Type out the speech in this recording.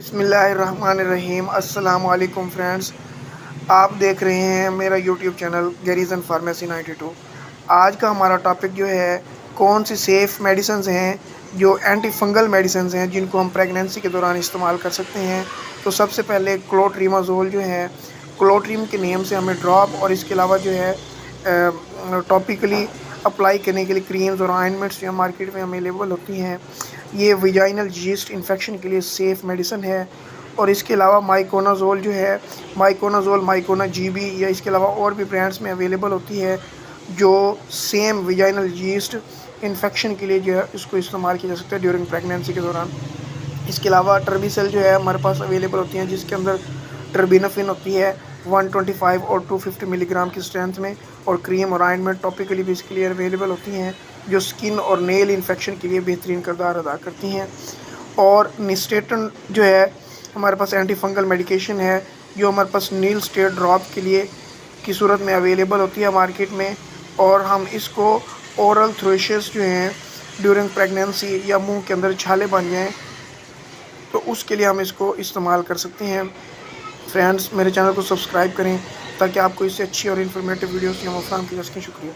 बिस्मिल्लाहिर्रहमानिर्रहीम। अस्सलाम वालेकुम फ्रेंड्स, आप देख रहे हैं मेरा यूट्यूब चैनल गैरीजन फार्मेसी 92। आज का हमारा टॉपिक जो है कौन सी सेफ़ मेडिसिन्स हैं जो एंटी फंगल मेडिसिन्स हैं जिनको हम प्रेगनेंसी के दौरान इस्तेमाल कर सकते हैं। तो सबसे पहले क्लोट्रीमाज़ोल जो है, क्लोट्रीम के नेम से हमें ड्रॉप और इसके अलावा जो है टॉपिकली अप्लाई करने के लिए क्रीम्स और ऑइंटमेंट्स जो मार्केट में अवेलेबल होती हैं। ये विजाइनल यीस्ट इन्फेक्शन के लिए सेफ़ मेडिसिन है। और इसके अलावा माइकोनाज़ोल जो है, माइकोनाज़ोल, माइकोना जीबी या इसके अलावा और भी ब्रांड्स में अवेलेबल होती है जो सेम विजाइनल यीस्ट इन्फेक्शन के लिए जो है इसको इस्तेमाल किया जा सकता है ड्यूरिंग प्रेगनेंसी के दौरान। इसके अलावा टर्बीसेल जो है हमारे पास अवेलेबल होती हैं जिसके अंदर टर्बिनोफिन होती है 125 और 250 मिलीग्राम की स्ट्रेंथ में। और क्रीम और ऑइंटमेंट टॉपिकली भी इसके लिए अवेलेबल होती हैं जो स्किन और नेल इन्फेक्शन के लिए बेहतरीन किरदार अदा करती हैं। और निस्टेटन जो है हमारे पास एंटी फंगल मेडिकेशन है जो हमारे पास नील स्टेट ड्रॉप के लिए की सूरत में अवेलेबल होती है मार्केट में। और हम इसको ओरल थ्रेशेस जो हैं ड्यूरिंग प्रेगनेंसी या मुंह के अंदर छाले बन जाएँ तो उसके लिए हम इसको इस्तेमाल कर सकते हैं। फ्रेंड्स, मेरे चैनल को सब्सक्राइब करें ताकि आपको इससे अच्छी और इन्फॉर्मेटिव वीडियोस की हम फराहम की जा सकें। शुक्रिया।